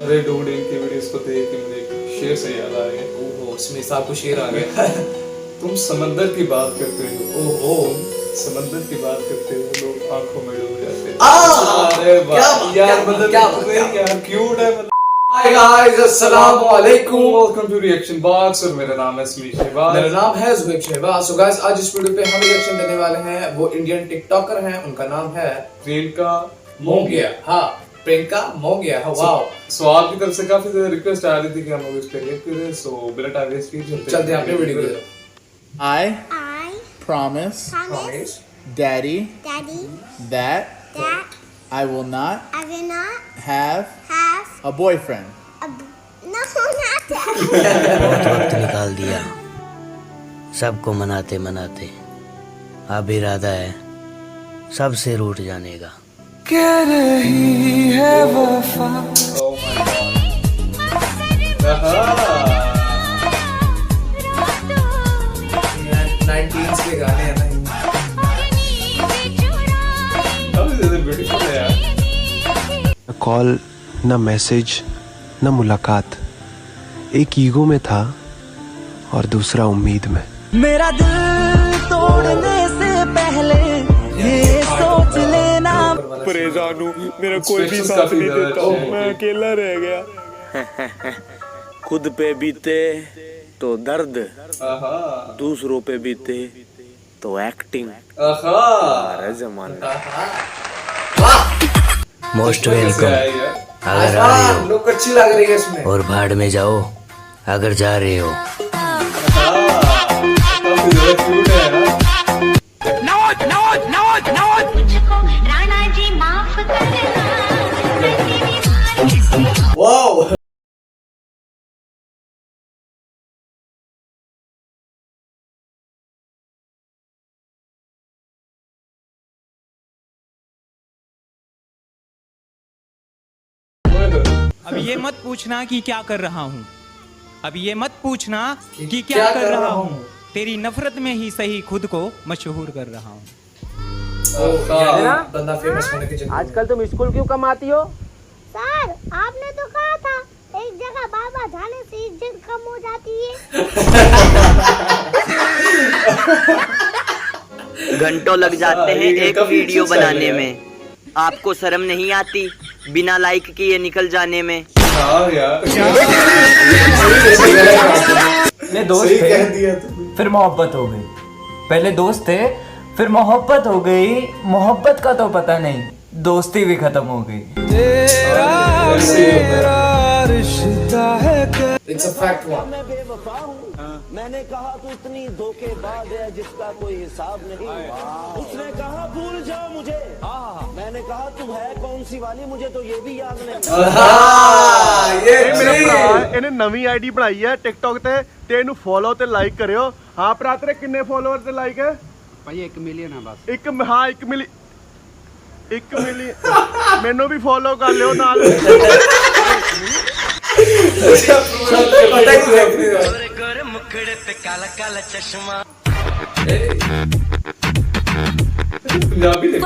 अरे डूड, इनकी वीडियोस को देख के मुझे एक शेर से याद आ गया। ओहो, उसमें साहब को शेर आ गया। तुम समंदर की बात करते हो, ओहो, समंदर की बात करते हो, लोग आंखों में डूब जाते हैं। अरे वाह यार, मतलब यार क्यूट है। हाय गाइस, अस्सलाम वालेकुम, वेलकम टू रिएक्शन बॉक्स और मेरा नाम है स्मीश शहबाज। मेरा नाम है जुबैर शहबाज। सो गाइस, आज इस वीडियो पे हम रिएक्शन देने वाले हैं। वो इंडियन टिकटॉकर हैं, उनका नाम है प्रियंका मोंगिया। हाँ, प्रियंका मोंगिया। वाओ। सो आपकी तरफ से काफी ज्यादा रिक्वेस्ट आ रही थी कि हम लोग इस पे रिएक्ट करें। सो बिना टाइम वेस्ट किए चलते हैं अपने वीडियो की तरफ। I I promise promise Daddy Daddy that that I will not I will not have have a boyfriend. no not that. बहुत वक्त निकाल दिया सबको मनाते मनाते, अब इरादा है सबसे रूठ जाने का। कह रही है वफा। 90s के गाने हैं ना। काफी ज्यादा ब्यूटीफुल है यार। न कॉल, न मैसेज, न मुलाकात। एक ईगो में था और दूसरा उम्मीद में। मेरा दिल तोड़ने से पहले ये सोच लेना। परेशान हूँ, मेरा कोई भी साथ नहीं देता, मैं अकेला रह गया। खुद पे बीते तो दर्द, दूसरों पे बीते तो एक्टिंग। अरे जमाना। Most welcome. अगर आ रहे हो लोग अच्छी लग रही है इसमें। और भाड़ में जाओ अगर जा रहे हो। काफी ज्यादा क्यूट है यार। राणा जी माफ करना। वाओ। अब ये मत पूछना कि क्या कर रहा हूँ, अब ये मत पूछना कि क्या कर रहा हूँ, तेरी नफरत में ही सही खुद को मशहूर कर रहा हूँ। बंदा फेमस होने की जगह। आजकल तुम स्कूल क्यों कमाती हो? सर, आपने तो कहा था एक जगह बाबा जाने से इज्जत कम हो जाती है। घंटों लग जाते हैं एक वीडियो बनाने में, आपको शर्म नहीं आती बिना लाइक किए निकल जाने में? हाँ यार, पहले दोस्त थे, फिर मोहब्बत हो गई। पहले दोस्त थे, फिर मोहब्बत हो गई। मोहब्बत का तो पता नहीं, दोस्ती भी खत्म हो गई। It's a fact one. मैं बेवफा हूँ, मैंने कहा तू इतनी धोखेबाज है जिसका कोई हिसाब नहीं। उसने कहा भूल जाओ मुझे, मैंने कहा तू है कौन सी वाली, मुझे तो ये भी याद नहीं। ਇਹਨੇ ਨਵੀਂ ਆਈਡੀ ਬਣਾਈ ਹੈ ਟਿਕਟੌਕ ਤੇ ਇਹਨੂੰ ਫੋਲੋ ਤੇ ਲਾਈਕ ਕਰਿਓ। ਹਾਂ ਭਰਾ, ਤੇਰੇ ਕਿੰਨੇ ਫੋਲੋਅਰ ਤੇ ਲਾਈਕ ਹੈ? भाई 1 मिलियन है बस। 1 ਮਿਲੀਅਨ। ਮੈਨੂੰ ਵੀ ਫੋਲੋ ਕਰ ਲਿਓ ਨਾਲ।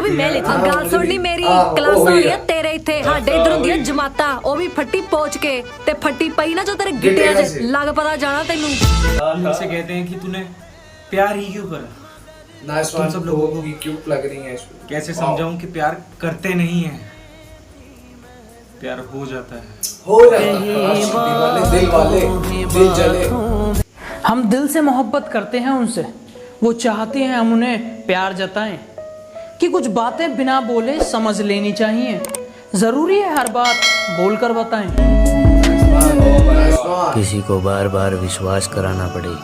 ਵੀ ਮੈਂ ਲਿਖਾਂ ਗੱਲ ਸੁਣਨੀ ਮੇਰੀ ਕਲਾਸਾਂ ਦੀਆਂ ਤੇਰੇ ਇੱਥੇ ਸਾਡੇ ਇਧਰ ਹੁੰਦੀਆਂ ਜਮਾਤਾਂ ਉਹ ਵੀ ਫੱਟੀ ਪੋਚ ਕੇ ਤੇ ਫੱਟੀ ਪਈ ਨਾ ਜੋ ਤੇਰੇ ਗਿੱਟਿਆਂ 'ਚ ਲੱਗ ਪਤਾ ਜਾਣਾ ਤੈਨੂੰ। उनसे कहते हैं कि तूने प्यार ही क्यों करा? Nice one. सब लोगों को क्यूट लग रही है इसमें। कैसे समझाऊं कि प्यार करते नहीं है, प्यार हो जाता है। हो जाता है। दिल वाले दिल जले। हम दिल से मोहब्बत करते हैं उनसे, वो चाहते हैं हम उन्हें प्यार जताएं कि कुछ बातें बिना बोले समझ लेनी चाहिए। जरूरी है हर बात बोलकर बताएं। किसी को बार बार विश्वास कराना पड़े,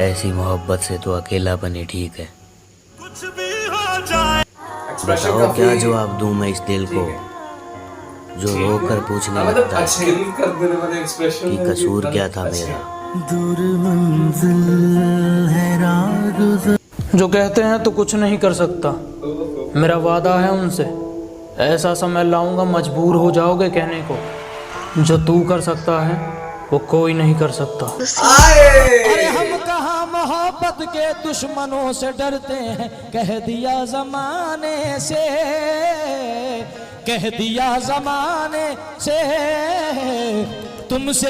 ऐसी मोहब्बत से तो अकेलापन ही ठीक है। बताओ क्या जवाब दूं मैं इस दिल को जो रोकर पूछने लगता है कि कसूर क्या था मेरा। जो कहते हैं तो कुछ नहीं कर सकता, मेरा वादा है उनसे, ऐसा समय लाऊंगा मजबूर हो जाओगे कहने को, जो तू कर सकता है वो कोई नहीं कर सकता। अरे हम कहाँ मोहब्बत के दुश्मनों से डरते हैं, कह दिया जमाने से, कह दिया जमाने से तुमसे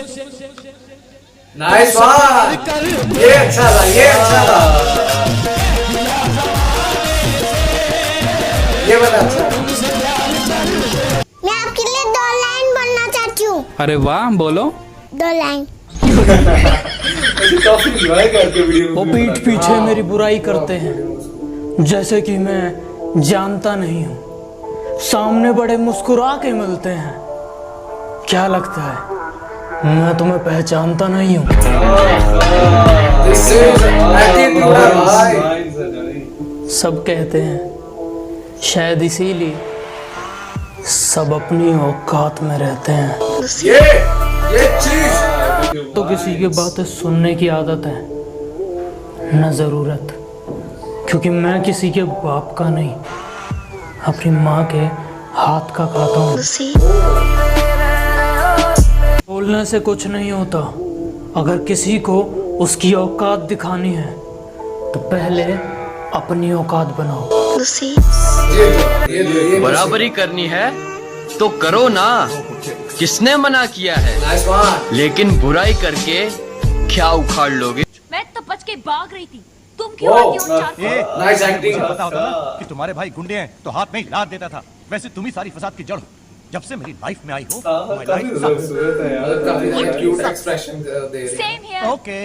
नाइस वन, ये अच्छा था, ये अच्छा था, ये बड़ा अच्छा। मैं आपके लिए 2 लाइन बोलना चाहती हूँ। अरे वाह, बोलो। 2 लाइन। काफी एंजॉय करके वीडियो वो पीठ पीछे मेरी बुराई करते हैं जैसे कि मैं जानता नहीं हूँ। सामने बड़े मुस्कुरा के मिलते हैं, क्या लगता है मैं तुम्हें पहचानता नहीं हूँ। सब कहते हैं शायद इसीलिए सब अपनी औकात में रहते हैं। ये चीज तो किसी की बातें सुनने की आदत है न जरूरत, क्योंकि मैं किसी के बाप का नहीं, अपनी माँ के हाथ का खाता हूँ। बोलने से कुछ नहीं होता, अगर किसी को उसकी औकात दिखानी है तो पहले अपनी औकात बनाओ। बराबरी करनी है तो करो ना, किसने मना किया है? लेकिन बुराई करके क्या उखाड़ लोगे? मैं तो बच के भाग रही थी, तुम क्यों आती हो? Nice acting. पता होता ना कि तुम्हारे भाई गुंडे हैं तो हाथ में ही लात देता था। वैसे तुम ही सारी फसाद की जड़ हो। जब से मेरी लाइफ में आई हो, काफी क्यूट एक्सप्रेशन दे रही है। ओके।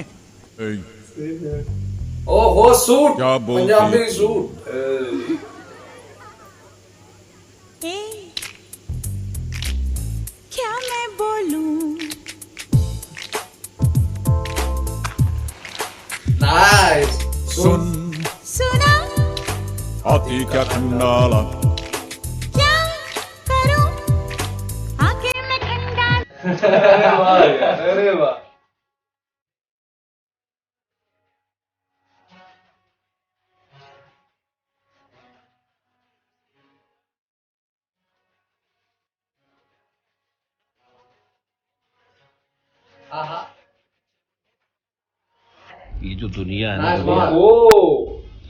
ओहो सूट, पंजाबी सूट। क्या मैं बोलूं? नाइस। सुना आती क्या खंडाला, क्या करूं आके मैं खंडाला। अरे वाह। ये जो दुनिया है ना, दुनिया,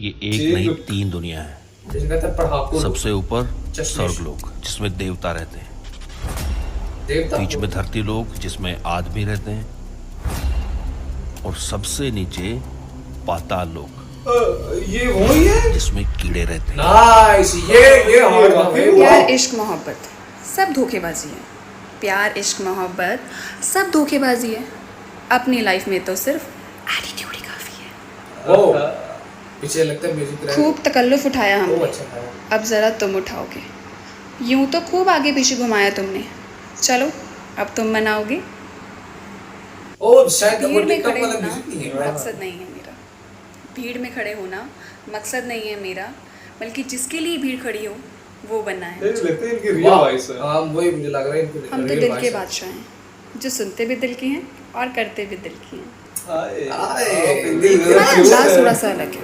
ये एक नहीं 3 दुनिया है। सबसे ऊपर स्वर्गलोक जिसमें देवता रहते हैं, बीच में धरती लोक जिसमें आदमी रहते हैं, और सबसे नीचे पाताल लोक, ये वही है जिसमें कीड़े रहते हैं। नाइस, ये प्यार इश्क मोहब्बत सब धोखेबाजी है। प्यार इश्क मोहब्बत सब धोखेबाजी है। अपनी लाइफ में तो सिर्फ एटीट्यूड ही काफी है। पीछे लगता है म्यूजिक। खूब तकल्लुफ उठाया हमने, अच्छा था। अब जरा तुम उठाओगे। यूं तो खूब आगे पीछे घुमाया तुमने, चलो अब तुम मनाओगे। शायद भीड़ में खड़े होना मकसद नहीं है मेरा, भीड़ में खड़े होना मकसद नहीं है मेरा, बल्कि जिसके लिए भीड़ खड़ी हो वो बनना है। लगता है इनकी रियल वॉइस है। हाँ वही मुझे लग रहा है इनकी हम तो दिल के बादशाह हैं, जो सुनते भी दिल की हैं और करते भी दिल की हैं। हमारा अंदाज थोड़ा सा अलग है,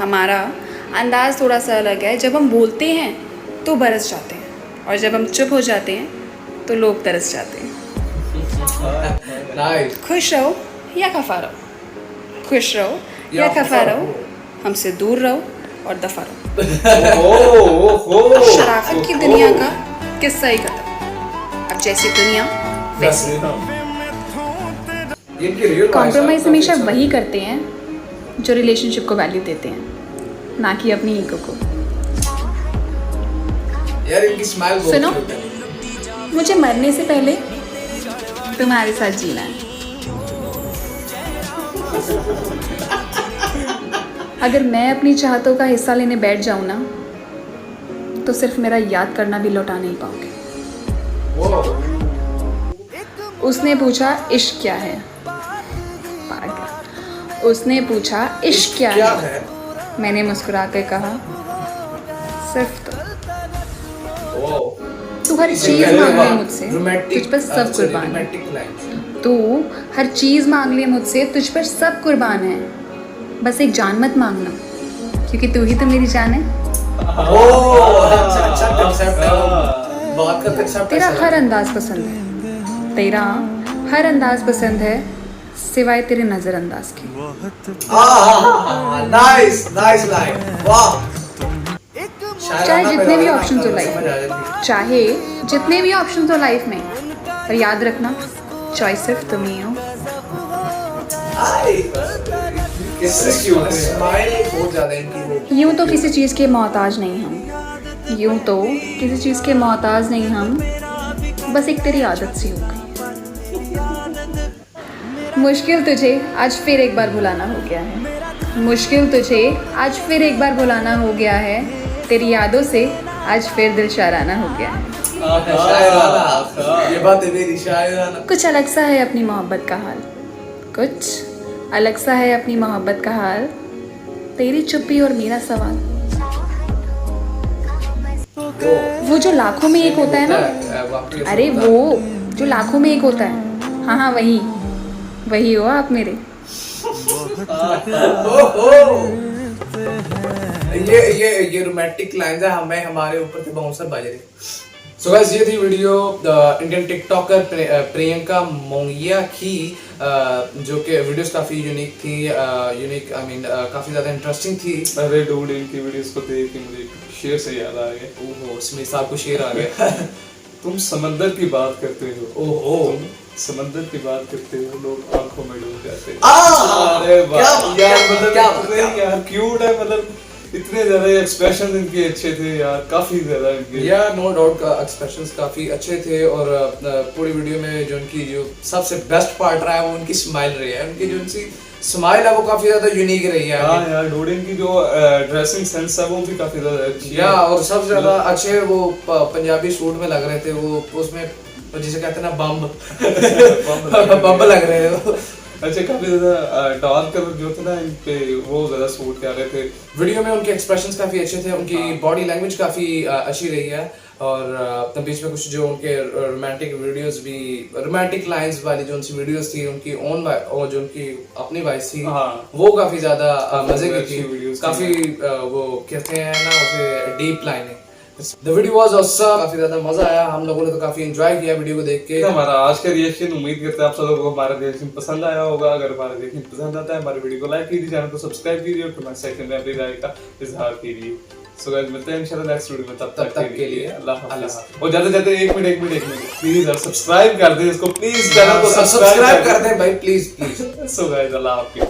हमारा अंदाज थोड़ा सा अलग है। जब हम बोलते हैं तो बरस जाते हैं, और जब हम चुप हो जाते हैं तो लोग तरस जाते हैं। खुश रहो या खफा रहो, खुश रहो या खफा रहो, हमसे दूर रहो और दफा रहो। शराफत की दुनिया का किस्सा ही खत्म। अब जैसी दुनिया वैसी। कॉम्प्रोमाइज हमेशा वही करते हैं जो रिलेशनशिप को वैल्यू देते हैं, ना कि अपनी ईगो को। यार इनकी स्माइल बहुत सुनो, क्यूट है। मुझे मरने से पहले तुम्हारे साथ जीना है। अगर मैं अपनी चाहतों का हिस्सा लेने बैठ जाऊं ना, तो सिर्फ मेरा याद करना भी लौटा नहीं पाओगे। उसने पूछा इश्क क्या है, उसने पूछा इश्क क्या है? मैंने मुस्कुरा कर कहा सिर्फ तू हर चीज मांग ले मुझसे, तुझ पर सब कुर्बान है। तू हर चीज मांग ले मुझसे, तुझ पर सब कुर्बान है। बस एक जान मत मांगना, क्योंकि तू ही तो मेरी जान है। तेरा हर अंदाज पसंद है, तेरा हर अंदाज पसंद है, सिवाय तेरे नजरअंदाज के। नाइस नाइस लाइन, वाह। चाहे जितने भी ऑप्शन हो लाइफ में, चाहे जितने भी ऑप्शन हो लाइफ में, पर याद रखना चॉइस सिर्फ तुम ही हो। बहुत ज्यादा इनकी। यूं तो किसी चीज़ के मोहताज नहीं हम, यूं तो किसी चीज़ के मोहताज नहीं हम, बस एक तेरी आदत सी हो गई। मुश्किल तुझे आज फिर एक बार भुलाना हो गया है, मुश्किल तुझे आज फिर एक बार भुलाना हो गया है, तेरी यादों से आज फिर दिल शायराना हो गया है। ये बात है मेरी शायराना। कुछ अलग सा है अपनी मोहब्बत का हाल, कुछ अलग सा है अपनी मोहब्बत का हाल, तेरी चुप्पी और मेरा सवाल। वो जो लाखों में एक होता है ना, अरे वो जो लाखों में एक होता है, हाँ हाँ वही वही हो आप मेरे। ये रोमांटिक लाइंस है, हमें हमारे ऊपर से बाउंसर बज रही। सो गाइस ये थी video Indian TikToker Priyanka Mongia की, जो कि वीडियोस काफी यूनिक थी, काफी ज्यादा इंटरेस्टिंग थी। अरे डूड इनकी वीडियोस को देख के मुझे शेर से याद आ गया। ओहो स्मिथ साहब को शेर आ गया। तुम समंदर की बात करते हो, ओहो समंदर की बात करते हो, लोग आंखों में डूब जाते हैं। अरे वाह यार, मतलब यार क्यूट है, मतलब इतने ज्यादा एक्सप्रेशन इनके अच्छे थे यार, काफी ज्यादा इनके। यार नो डाउट का एक्सप्रेशंस काफी अच्छे थे, और पूरी वीडियो में जो उनकी जो सबसे बेस्ट पार्ट रहा है वो उनकी स्माइल रही है। उनकी जो उनकी स्माइल है वो काफी ज्यादा यूनिक रही है। हाँ यार, डोडेन की जो ड्रेसिंग सेंस है वो भी काफी ज्यादा अच्छी है। और सबसे ज्यादा अच्छे वो पंजाबी सूट में लग रहे थे, वो उसमें जिसे कहते हैं ना बम्ब बम्ब लग रहे थे। अच्छा, काफी ज्यादा डार्क कलर जो थे ना इन पे वो ज्यादा सूट कर रहे थे। वीडियो में उनके एक्सप्रेशंस काफी अच्छे थे, उनकी बॉडी लैंग्वेज काफी अच्छी रही है, और बीच में कुछ जो उनके रोमांटिक वीडियोस भी, रोमांटिक लाइंस वाली जो उनकी वीडियोस थी, उनकी ओन और जो उनकी अपनी वॉइस थी, वो काफी ज्यादा मजे की थी। काफी वो कहते हैं ना उसे डीप लाइनें। The video was awesome, काफी ज्यादा मजा आया, हम लोगों ने तो काफी एंजॉय किया वीडियो को देख के। हमारा आज का रिएक्शन, उम्मीद करते हैं आप सब लोगों को हमारा रिएक्शन पसंद आया होगा। अगर हमारा रिएक्शन पसंद आता है, हमारे वीडियो को लाइक कीजिए, चैनल को सब्सक्राइब कीजिए और कमेंट सेक्शन में अपनी राय का इजहार कीजिए। सो गाइस मिलते हैं इंशाल्लाह नेक्स्ट वीडियो में, तब तक के लिए अल्लाह हाफिज़। और जाते एक मिनट प्लीज यार सब्सक्राइब कर दें इसको, प्लीज चैनल को सब्सक्राइब कर दें भाई, प्लीज। सो गाइस अल्लाह हाफिज़।